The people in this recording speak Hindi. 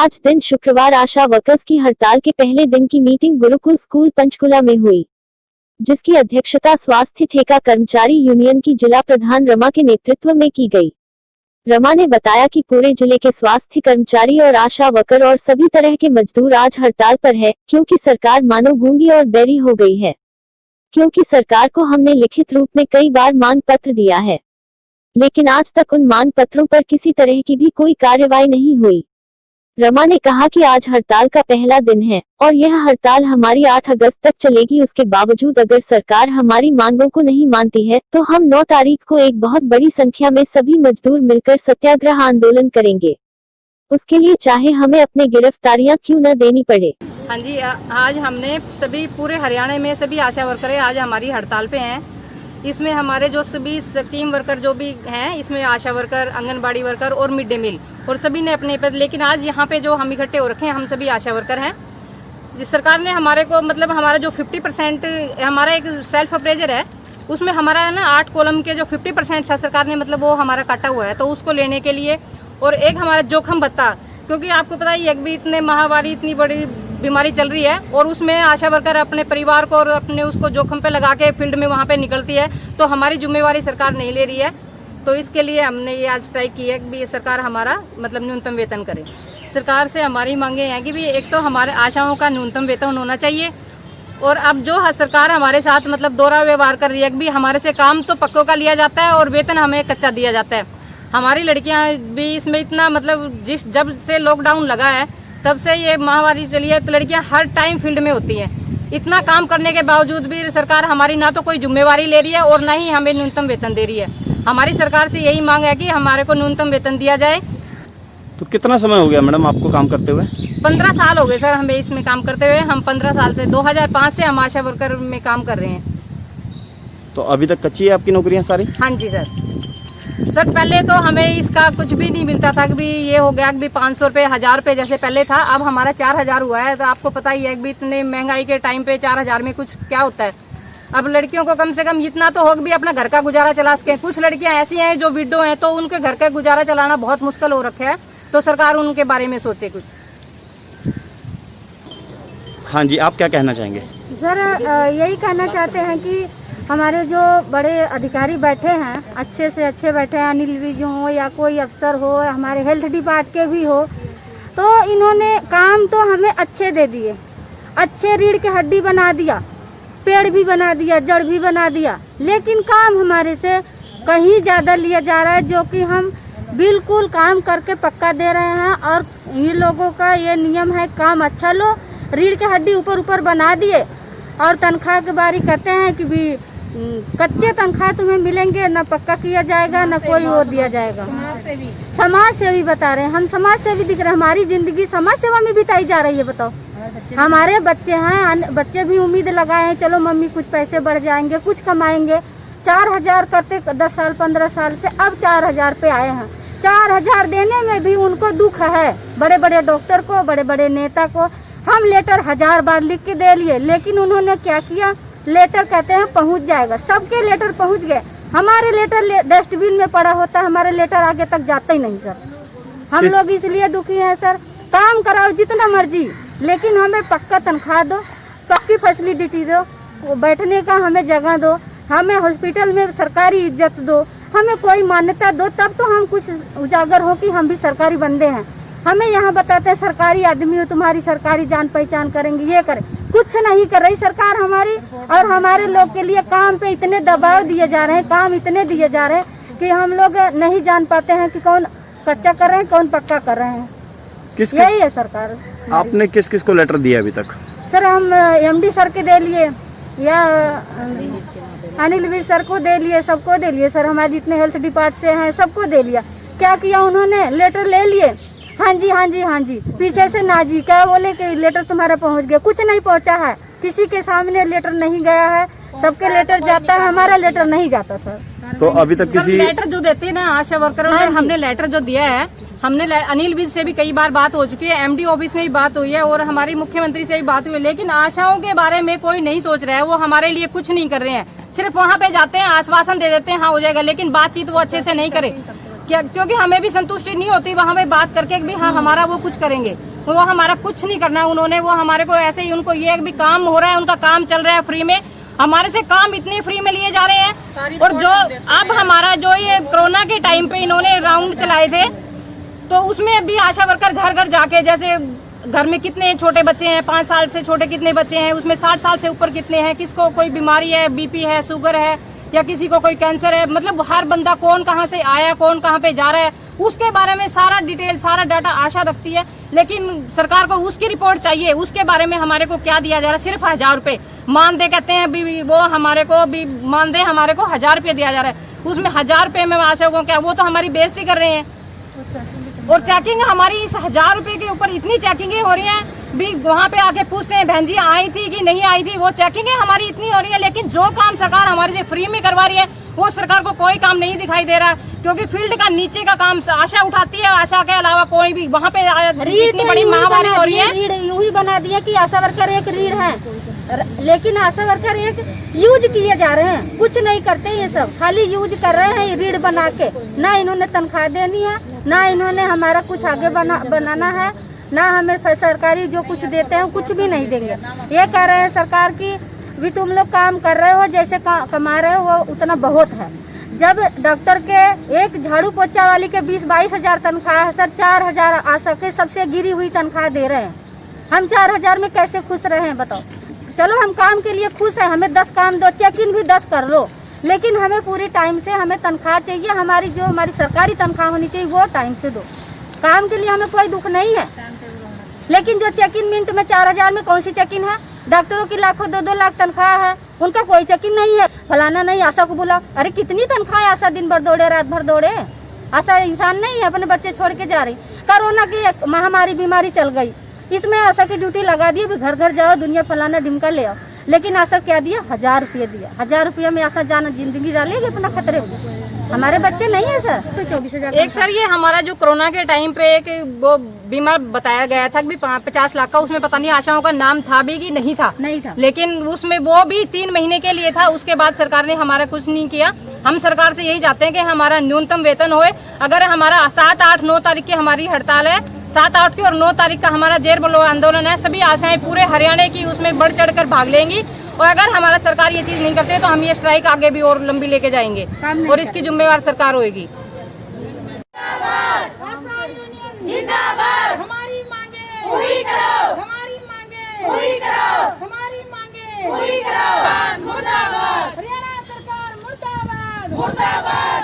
आज दिन शुक्रवार आशा वर्कर्स की हड़ताल के पहले दिन की मीटिंग गुरुकुल स्कूल पंचकुला में हुई, जिसकी अध्यक्षता स्वास्थ्य ठेका कर्मचारी यूनियन की जिला प्रधान रमा के नेतृत्व में की गई। रमा ने बताया कि पूरे जिले के स्वास्थ्य कर्मचारी और आशा वर्कर और सभी तरह के मजदूर आज हड़ताल पर है, क्योंकि सरकार मानो गूंगी और बहरी हो गई है। क्योंकि सरकार को हमने लिखित रूप में कई बार मांग पत्र दिया है, लेकिन आज तक उन मांग पत्रों पर किसी तरह की भी कोई कार्रवाई नहीं हुई। रमा ने कहा कि आज हड़ताल का पहला दिन है और यह हड़ताल हमारी 8 अगस्त तक चलेगी। उसके बावजूद अगर सरकार हमारी मांगों को नहीं मानती है तो हम 9 तारीख को एक बहुत बड़ी संख्या में सभी मजदूर मिलकर सत्याग्रह आंदोलन करेंगे। उसके लिए चाहे हमें अपने गिरफ्तारियां क्यों न देनी पड़े। हाँ जी, आज हमने सभी पूरे हरियाणा में सभी आशा वर्कर आज हमारी हड़ताल पे हैं। इसमें हमारे जो सभी स्कीम वर्कर जो भी हैं, इसमें आशा वर्कर, आंगनबाड़ी वर्कर और मिड डे मील और सभी ने अपने पर, लेकिन आज यहाँ पे जो हम इकट्ठे हो रखे हैं हम सभी आशा वर्कर हैं। जिस सरकार ने हमारे को मतलब हमारा जो 50% हमारा एक सेल्फ अप्रेजर है, उसमें हमारा ना 8 कॉलम के जो 50% था सरकार ने मतलब वो हमारा काटा हुआ है, तो उसको लेने के लिए। और एक हमारा जोखम भत्ता, क्योंकि आपको पता ही एक भी इतने महामारी इतनी बड़ी बीमारी चल रही है और उसमें आशा वर्कर अपने परिवार को और अपने उसको जोखम पे लगा के फील्ड में वहाँ पे निकलती है, तो हमारी जिम्मेवारी सरकार नहीं ले रही है। तो इसके लिए हमने ये आज स्ट्राइक की है कि सरकार हमारा मतलब न्यूनतम वेतन करे। सरकार से हमारी मांगे हैं कि भी एक तो हमारे आशाओं का न्यूनतम वेतन होना चाहिए, और अब जो सरकार हमारे साथ मतलब दोहरा व्यवहार कर रही है कि भी हमारे से काम तो पक्कों का लिया जाता है और वेतन हमें कच्चा दिया जाता है। हमारी लड़कियां भी इसमें इतना मतलब जब से लॉकडाउन लगा है तब से ये महामारी चली है, तो लड़कियां हर टाइम फील्ड में होती हैं। इतना काम करने के बावजूद भी सरकार हमारी ना तो कोई जिम्मेवारी ले रही है और ना ही हमें न्यूनतम वेतन दे रही है। हमारी सरकार से यही मांग है कि हमारे को न्यूनतम वेतन दिया जाए। तो कितना समय हो गया मैडम आपको काम करते हुए? 15 साल हो गए सर हमें इसमें काम करते हुए। हम 15 साल से 2005 से हम आशा वर्कर में काम कर रहे हैं। तो अभी तक कच्ची है आपकी नौकरियां सारी? हाँ जी सर पहले तो हमें इसका कुछ भी नहीं मिलता था कि भी ये हो गया कि भी 500 रुपये 1000 रुपये जैसे पहले था, अब हमारा 4000 हुआ है। तो आपको पता ही है कि भी इतने महंगाई के टाइम पे 4000 में कुछ क्या होता है। अब लड़कियों को कम से कम इतना तो हो भी अपना घर का गुजारा चला सके। कुछ लड़कियां ऐसी हैं जो विडो हैं, तो उनके घर का गुजारा चलाना बहुत मुश्किल हो रखा है, तो सरकार उनके बारे में सोचे कुछ। हाँ जी, आप क्या कहना चाहेंगे? सर यही कहना चाहते हैं कि हमारे जो बड़े अधिकारी बैठे हैं, अच्छे से अच्छे बैठे हैं, अनिल विज हो या कोई अफसर हो, हमारे हेल्थ डिपार्ट के भी हो, तो इन्होंने काम तो हमें अच्छे दे दिए, अच्छे रीढ़ की हड्डी बना दिया, पेड़ भी बना दिया, जड़ भी बना दिया, लेकिन काम हमारे से कहीं ज़्यादा लिया जा रहा है, जो कि हम बिल्कुल काम करके पक्का दे रहे हैं। और ये लोगों का ये नियम है, काम अच्छा लो, रीढ़ की हड्डी ऊपर ऊपर बना दिए और तनख्वाह के बारी कहते हैं कि भी कच्चे तनख्वाह तुम्हें मिलेंगे, ना पक्का किया जाएगा, ना कोई वो दिया जाएगा। समाज सेवी बता रहे हैं, हम समाज सेवी दिख रहे हैं, हमारी जिंदगी समाज सेवा में बिताई जा रही है। बताओ, हमारे बच्चे हैं, बच्चे भी उम्मीद लगाए हैं चलो मम्मी कुछ पैसे बढ़ जाएंगे, कुछ कमाएंगे। 4000 करते 10 साल 15 साल से, अब 4000 पे आए हैं। 4000 देने में भी उनको दुख है, बड़े बड़े डॉक्टर को, बड़े बड़े नेता को। हम लेटर 1000 बार लिख के दे लिए, लेकिन उन्होंने क्या किया, लेटर कहते हैं पहुंच जाएगा। सबके लेटर पहुंच गए, हमारे लेटर डस्टबिन में पड़ा होता है, हमारे लेटर आगे तक जाता ही नहीं सर। हम लोग इसलिए दुखी हैं सर। काम कराओ जितना मर्जी, लेकिन हमें पक्का तनख्वाह दो, पक्की फैसिलिटी दो, बैठने का हमें जगह दो, हमें हॉस्पिटल में सरकारी इज्जत दो, हमें कोई मान्यता दो, तब तो हम कुछ उजागर हो कि हम भी सरकारी बंदे हैं। हमें यहाँ बताते हैं सरकारी आदमी हो, तुम्हारी सरकारी जान पहचान करेंगे, ये करें, कुछ नहीं कर रही सरकार हमारी। और हमारे लोग के लिए काम पे इतने दबाव दिए जा रहे हैं, काम इतने दिए जा रहे हैं कि हम लोग नहीं जान पाते हैं कि कौन कच्चा कर रहे हैं, कौन पक्का कर रहे हैं। यही है सरकार। आपने किस किस को लेटर दिया अभी तक? सर हम MD सर के दे लिए, या अनिल विज सर को दे लिए, सबको दे लिए सर। हमारे जितने हेल्थ डिपार्ट से हैं सबको दे लिया। क्या किया उन्होंने, लेटर ले लिए, हाँ जी हाँ जी हाँ जी, पीछे से ना जी, क्या बोले कि लेटर तुम्हारा पहुंच गया, कुछ नहीं पहुंचा है, किसी के सामने लेटर नहीं गया है। सबके लेटर जाता है, हमारा लेटर नहीं जाता सर। तो अभी तक किसी लेटर जो देते हैं ना आशा वर्करों ने, हमने लेटर जो दिया है, हमने अनिल विज से भी कई बार बात हो चुकी है, MD ऑफिस में भी बात हुई है और हमारी मुख्यमंत्री से भी बात हुई है, लेकिन आशाओं के बारे में कोई नहीं सोच रहा है। वो हमारे लिए कुछ नहीं कर रहे हैं, सिर्फ वहाँ पे जाते हैं, आश्वासन दे देते हैं हाँ हो जाएगा, लेकिन बातचीत वो अच्छे से नहीं करे, क्योंकि हमें भी संतुष्टि नहीं होती वहाँ पे बात करके भी हाँ हमारा वो कुछ करेंगे। वो हमारा कुछ नहीं करना उन्होंने, वो हमारे को ऐसे ही उनको ये भी काम हो रहा है, उनका काम चल रहा है फ्री में, हमारे से काम इतने फ्री में लिए जा रहे हैं। और जो अब हमारा जो ये कोरोना के टाइम पे इन्होंने राउंड चलाए थे, तो उसमें भी आशा वर्कर घर घर जाके, जैसे घर में कितने छोटे बच्चे हैं, 5 साल से छोटे कितने बच्चे हैं, उसमें 60 साल से ऊपर कितने हैं, किसको कोई बीमारी है, बीपी है, शुगर है, या किसी को कोई कैंसर है, मतलब हर बंदा कौन कहाँ से आया, कौन कहाँ पे जा रहा है, उसके बारे में सारा डिटेल, सारा डाटा आशा रखती है। लेकिन सरकार को उसकी रिपोर्ट चाहिए, उसके बारे में हमारे को क्या दिया जा रहा है? सिर्फ 1000 रुपए मानदेय कहते हैं, भी वो हमारे को भी मानदेय हमारे को 1000 रुपये दिया जा रहा है। उसमें 1000 रुपये में आशा को क्या, वो तो हमारी बेइज्जती कर रहे हैं। और चेकिंग हमारी इस 1000 रुपए के ऊपर इतनी चेकिंगें हो रही हैं, भी वहाँ पे आके पूछते हैं बहन जी आई थी कि नहीं आई थी, वो चेकिंगें हमारी इतनी हो रही है। लेकिन जो काम सरकार हमारे से फ्री में करवा रही है, वो सरकार को कोई काम नहीं दिखाई दे रहा, क्योंकि फील्ड का नीचे का काम आशा उठाती है। आशा के अलावा कोई भी वहाँ पे इतनी बड़ी महामारी हो रही है, रीढ़ यूं ही बना दिया कि आशा वर्कर एक रीढ़ है, लेकिन आशा वर्कर एक यूज किए जा रहे हैं, कुछ नहीं करते ये सब, खाली यूज कर रहे हैं रीढ़ बना के। ना इन्होंने तनख्वाह देनी है, ना इन्होंने हमारा कुछ आगे बनाना है, ना हमें सरकारी जो कुछ देते हैं कुछ भी नहीं देंगे। ये कह रहे हैं सरकार की भी तुम लोग काम कर रहे हो, जैसे कमा रहे हो वो उतना बहुत है। जब डॉक्टर के एक झाड़ू पोछा वाली के 20-22 हजार तनख्वाह है सर, 4000 आशा के सबसे गिरी हुई तनख्वाह दे रहे हैं। हम 4000 में कैसे खुश रहे हैं बताओ? चलो हम काम के लिए खुश है, हमें 10 काम दो, चेक इन भी 10 कर लो, लेकिन हमें पूरे टाइम से हमें तनख्वाह चाहिए, हमारी जो हमारी सरकारी तनख्वाह होनी चाहिए वो टाइम से दो। काम के लिए हमें कोई दुख नहीं है, लेकिन जो चेक इन मिनट में 4000 में कौन सी चेक इन है? डॉक्टरों की लाखों 2-2 लाख तनख्वाह है, उनका कोई चेक इन नहीं है। फलाना नहीं, आशा को बुला, अरे कितनी तनख्वाह है? आशा दिन भर दौड़े, रात भर दौड़े, आशा इंसान नहीं है, अपने बच्चे छोड़ के जा रही। कोरोना की महामारी बीमारी चल गई, इसमें आशा की ड्यूटी लगा दी, घर घर जाओ, दुनिया फलाना ढिमका ले आओ, लेकिन आशा क्या दिया? 1000 रुपये दिया। 1000 रुपये में आशा जाना जिंदगी डालेगी अपना खतरे में? हमारे बच्चे नहीं है सर। तो 24,000 एक सर ये हमारा जो कोरोना के टाइम पे एक वो बीमा बताया गया था कि 50 लाख का, उसमें पता नहीं आशाओं का नाम था भी कि नहीं था, लेकिन उसमें वो भी 3 महीने के लिए था। उसके बाद सरकार ने हमारा कुछ नहीं किया। हम सरकार से यही चाहते हैं कि हमारा न्यूनतम वेतन होए। अगर हमारा 7, 8, 9 तारीख की हमारी हड़ताल है, 7, 8 की और 9 तारीख का हमारा जेर बलो आंदोलन है, सभी आशाएं पूरे हरियाणा की उसमें बढ़ चढ़ कर भाग लेंगी। और अगर हमारा सरकार ये चीज नहीं करते तो हम ये स्ट्राइक आगे भी और लंबी लेके जाएंगे, और इसकी जिम्मेवार सरकार होगी। जिंदाबाद, हमारी मांगे पूरी करो, हमारी मांगे पूरी करो, हमारी मांगे पूरी करो। मुर्दाबाद, हरियाणा सरकार मुर्दाबाद, मुर्दाबाद।